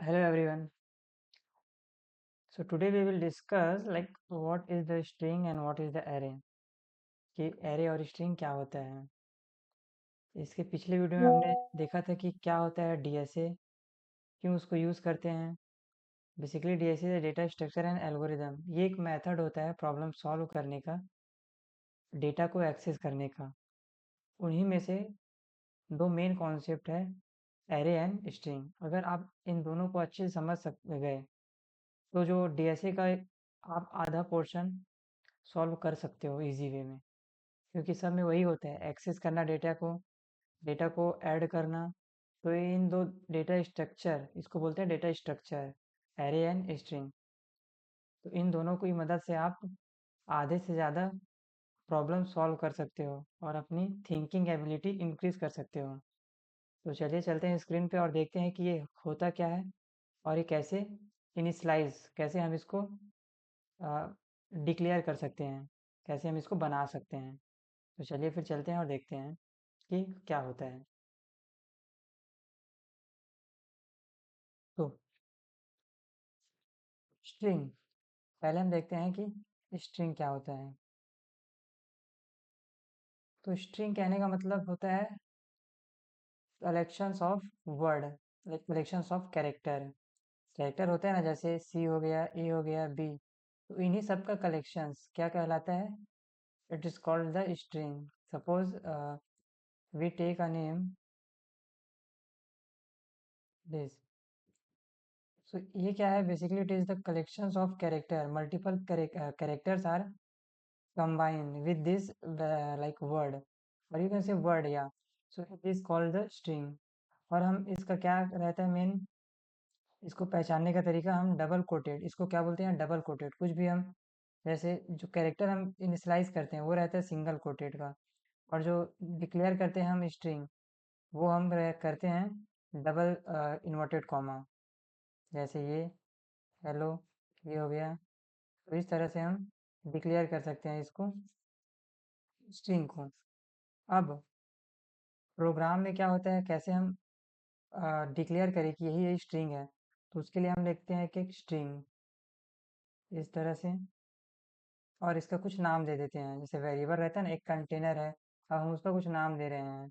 Hello everyone. So today we will discuss like what is the string and what is the array. कि array और string क्या होता है. इसके पिछले वीडियो में हमने देखा था कि क्या होता है DSA, क्यों उसको यूज़ करते हैं. बेसिकली DSA है डेटा स्ट्रक्चर एंड एल्गोरिदम. ये एक मेथड होता है प्रॉब्लम सॉल्व करने का, डेटा को एक्सेस करने का. उन्हीं में से दो मेन कॉन्सेप्ट है एरे एंड स्ट्रिंग. अगर आप इन दोनों को अच्छे से समझ गए तो जो DSA का आप आधा पोर्शन सॉल्व कर सकते हो इजी वे में, क्योंकि सब में वही होता है एक्सेस करना डेटा को ऐड करना. तो इन दो डेटा स्ट्रक्चर, इसको बोलते हैं data structure, array and string. तो इन दोनों की मदद से आप आधे से ज़्यादा प्रॉब्लम सॉल्व कर सकते हो और अपनी थिंकिंग एबिलिटी इंक्रीज कर सकते हो. तो चलिए चलते हैं स्क्रीन पे और देखते हैं कि ये होता क्या है और ये कैसे इनिशलाइज, कैसे हम इसको डिक्लेयर कर सकते हैं, कैसे हम इसको बना सकते हैं. तो चलिए फिर चलते हैं और देखते हैं कि क्या होता है. तो स्ट्रिंग, पहले हम देखते हैं कि स्ट्रिंग क्या होता है. तो स्ट्रिंग कहने का मतलब होता है collections of word, like collections of character. Character होते हैं ना, जैसे सी हो गया, ए हो गया, बी. तो इन्हीं सब का कलेक्शंस क्या कहलाता है? It is called the string. Suppose we take a name this. So ये क्या है? Basically it is the collections of character. Multiple characters are combined with this like word, or you can say word, yeah. So it is called the string. और हम इसका क्या रहता है main, इसको पहचानने का तरीका, हम डबल कोटेड, इसको क्या बोलते हैं? Double coated. कुछ भी हम, जैसे जो कैरेक्टर हम इनिशलाइज करते हैं वो रहता है सिंगल कोटेड का, और जो डिक्लेयर करते हैं हम स्ट्रिंग, वो हम करते हैं डबल इन्वर्टेड कॉमा. जैसे ये हेलो, ये हो गया. तो इस तरह से हम डिक्लेयर कर सकते हैं इसको, स्ट्रिंग को. अब प्रोग्राम में क्या होता है, कैसे हम डिक्लेयर करें कि यही यही स्ट्रिंग है. तो उसके लिए हम लिखते हैं कि एक स्ट्रिंग इस तरह से, और इसका कुछ नाम दे देते हैं. जैसे वेरिएबल रहता है ना, एक कंटेनर है, अब हम उसका कुछ नाम दे रहे हैं.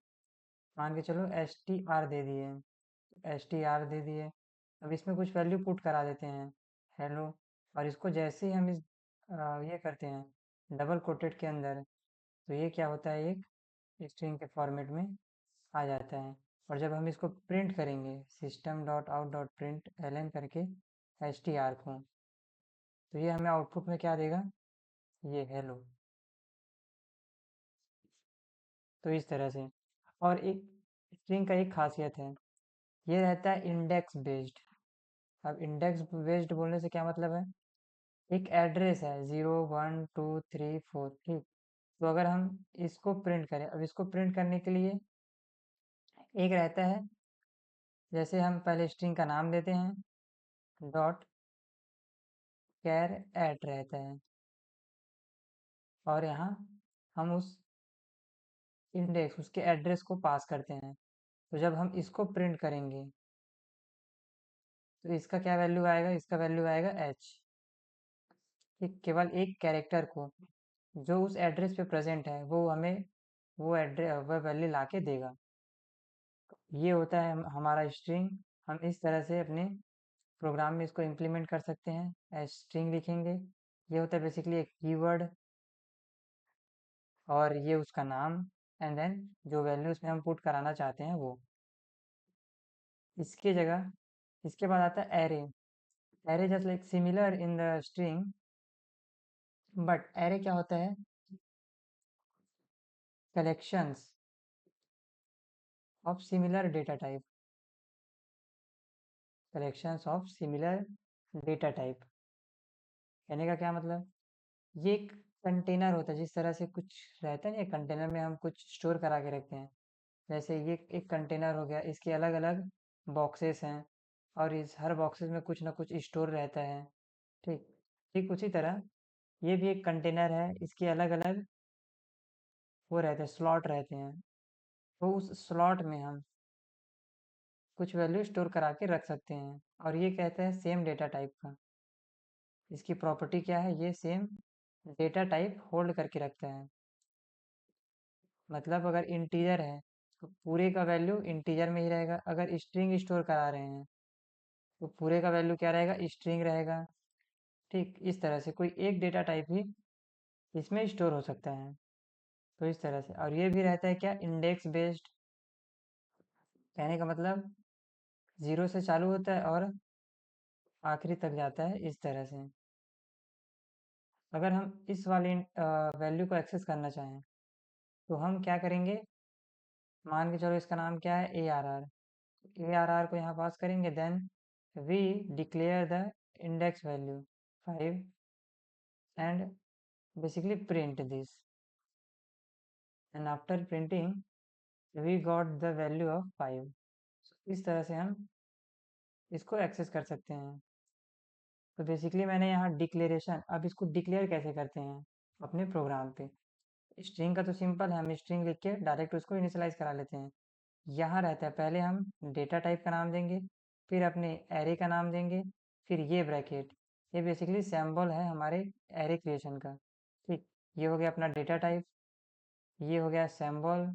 मान के चलो str दे दिए, str दे दिए. अब इसमें कुछ वैल्यू पुट करा देते हैं, हेलो. और इसको जैसे ही हम ये करते हैं डबल कोटेड के अंदर, तो ये क्या होता है, एक स्ट्रिंग के फॉर्मेट में आ जाता है. और जब हम इसको प्रिंट करेंगे system dot out dot print L करके एच टी आर को, तो ये हमें आउटपुट में क्या देगा? ये हेलो. तो इस तरह से. और एक स्ट्रिंग का एक खासियत है, ये रहता है इंडेक्स बेस्ड. अब इंडेक्स बेस्ड बोलने से क्या मतलब है? एक एड्रेस है 0 1 2 3 4, ठीक. तो अगर हम इसको प्रिंट करें, अब इसको प्रिंट करने के लिए एक रहता है, जैसे हम पहले स्ट्रिंग का नाम देते हैं, डॉट कैर एट रहता है, और यहाँ हम उस इंडेक्स, उसके एड्रेस को पास करते हैं. तो जब हम इसको प्रिंट करेंगे तो इसका क्या वैल्यू आएगा? इसका वैल्यू आएगा एच. कि केवल एक कैरेक्टर को जो उस एड्रेस पे प्रेजेंट है वो हमें वो एड्रेस, वह वैल्यू ला के देगा. ये होता है हमारा स्ट्रिंग. हम इस तरह से अपने प्रोग्राम में इसको इम्प्लीमेंट कर सकते हैं. स्ट्रिंग लिखेंगे, ये होता है बेसिकली एक कीवर्ड, और ये उसका नाम, एंड देन जो वैल्यू उसमें हम पुट कराना चाहते हैं वो. इसके जगह, इसके बाद आता है array. Array just like similar in the string, but array क्या होता है? Collections of similar data type. Collections of similar data type कहने का क्या मतलब? ये एक कंटेनर होता है, जिस तरह से कुछ रहता है ना, कंटेनर में हम कुछ स्टोर करा के रखते हैं. जैसे ये एक कंटेनर हो गया, इसके अलग अलग बॉक्सेस हैं, और इस हर बॉक्सेस में कुछ ना कुछ स्टोर रहता है, ठीक. ठीक उसी तरह ये भी एक कंटेनर है, इसके अलग अलग वो रहते हैं, स्लॉट रहते हैं. तो उस स्लॉट में हम कुछ वैल्यू स्टोर करा के रख सकते हैं, और ये कहते हैं सेम डेटा टाइप का। इसकी प्रॉपर्टी क्या है, ये सेम डेटा टाइप होल्ड करके रखता है। मतलब अगर इंटीजर है तो पूरे का वैल्यू इंटीजर में ही रहेगा, अगर स्ट्रिंग स्टोर करा रहे हैं तो पूरे का वैल्यू क्या रहेगा, स्ट्रिंग रहेगा। ठीक इस तरह से कोई एक डेटा टाइप ही इसमें स्टोर हो सकता है। तो इस तरह से, और ये भी रहता है क्या, इंडेक्स बेस्ड। कहने का मतलब जीरो से चालू होता है और आखिरी तक जाता है, इस तरह से। अगर हम इस वाले वैल्यू को एक्सेस करना चाहें तो हम क्या करेंगे, मान के चलो इसका नाम क्या है, A R R. A R R को यहाँ पास करेंगे, then we declare the index value 5 and basically print this, and after printing we got the value of 5। इस तरह से हम इसको एक्सेस कर सकते हैं। तो बेसिकली मैंने यहाँ डिक्लेरेशन, अब इसको डिक्लेयर कैसे करते हैं अपने प्रोग्राम पे। स्ट्रिंग का तो सिंपल है, हम स्ट्रिंग लिख के डायरेक्ट उसको इनिशियलाइज करा लेते हैं। यहाँ रहता है पहले हम डेटा टाइप का नाम देंगे, फिर अपने एरे का नाम देंगे, फिर ये ब्रैकेट। ये बेसिकली सिंबल है हमारे एरे क्रिएशन का। ठीक, ये हो गया अपना डेटा टाइप, ये हो गया सिंबल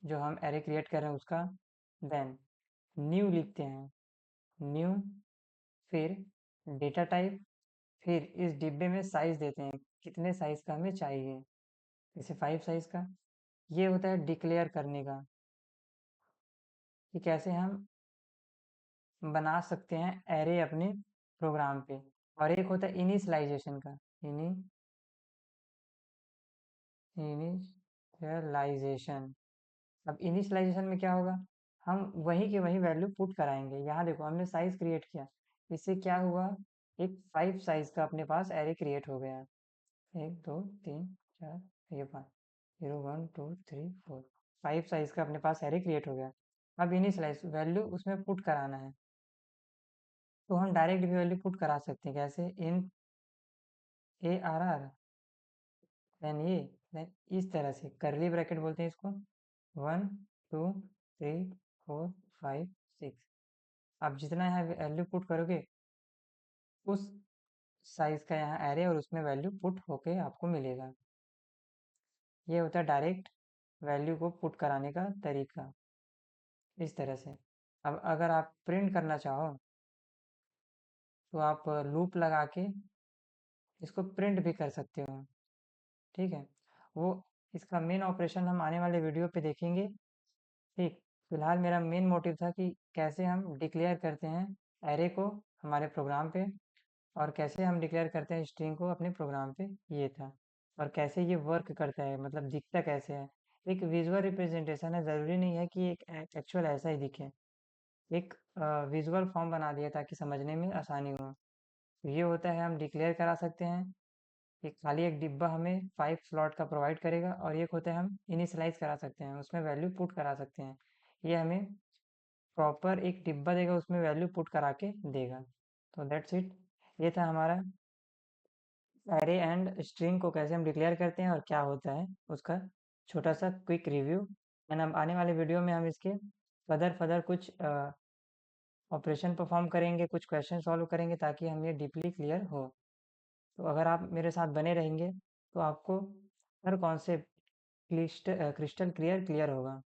जो हम एरे क्रिएट कर रहे हैं उसका। देन न्यू लिखते हैं, न्यू, फिर डेटा टाइप, फिर इस डिब्बे में साइज देते हैं, कितने साइज का हमें चाहिए, जैसे 5 साइज का। ये होता है डिक्लेयर करने का, कि कैसे हम बना सकते हैं एरे अपने प्रोग्राम पे। और एक होता है इनिशियलाइजेशन का, इनिशियलाइजेशन। अब इनिशियलाइजेशन में क्या होगा, हम वही के वही वैल्यू पुट कराएंगे। यहाँ देखो हमने साइज क्रिएट किया, इससे क्या हुआ, एक 5 साइज का अपने पास एरे क्रिएट हो गया। 1 2 3 4, ये 5, 0 1 2 3 4, 5 साइज का अपने पास एरे क्रिएट हो गया। अब इनिशियलाइज वैल्यू उसमें पुट कराना है, तो हम डायरेक्ट भी वैल्यू पुट करा सकते हैं। कैसे, इन ए आर आर, देन ये, देन इस तरह से करली ब्रैकेट बोलते हैं इसको, 1 2 3 4 5 6। आप जितना यहाँ वैल्यू पुट करोगे उस साइज का यहाँ एरे, और उसमें वैल्यू पुट होके आपको मिलेगा। ये होता है डायरेक्ट वैल्यू को पुट कराने का तरीका, इस तरह से। अब अगर आप प्रिंट करना चाहो तो आप लूप लगा के इसको प्रिंट भी कर सकते हो। ठीक है, वो इसका मेन ऑपरेशन हम आने वाले वीडियो पे देखेंगे। ठीक, फिलहाल मेरा मेन मोटिव था कि कैसे हम डिक्लेयर करते हैं एरे को हमारे प्रोग्राम पे, और कैसे हम डिक्लेयर करते हैं स्ट्रिंग को अपने प्रोग्राम पे, ये था। और कैसे ये वर्क करता है, मतलब दिखता कैसे है। एक विजुअल रिप्रेजेंटेशन है, ज़रूरी नहीं है कि एक एक्चुअल ऐसा ही दिखे। एक विजुअल फॉर्म बना दिया ताकि समझने में आसानी हो। तो ये होता है, हम डिक्लेयर करा सकते हैं। एक खाली एक डिब्बा हमें 5 स्लॉट का प्रोवाइड करेगा, और एक होता है हम इनिशियलाइज करा सकते हैं, उसमें वैल्यू पुट करा सकते हैं। ये हमें प्रॉपर एक डिब्बा देगा, उसमें वैल्यू पुट करा के देगा। तो दैट्स इट, ये था हमारा एरे एंड स्ट्रिंग को कैसे हम डिक्लेयर करते हैं और क्या होता है उसका छोटा सा क्विक रिव्यू। एंड अब आने वाले वीडियो में हम इसके फर्दर फर्दर कुछ ऑपरेशन परफॉर्म करेंगे, कुछ क्वेश्चन सॉल्व करेंगे, ताकि हम ये डीपली क्लियर हो। तो अगर आप मेरे साथ बने रहेंगे तो आपको हर कॉन्सेप्ट क्रिस्टल क्लियर होगा।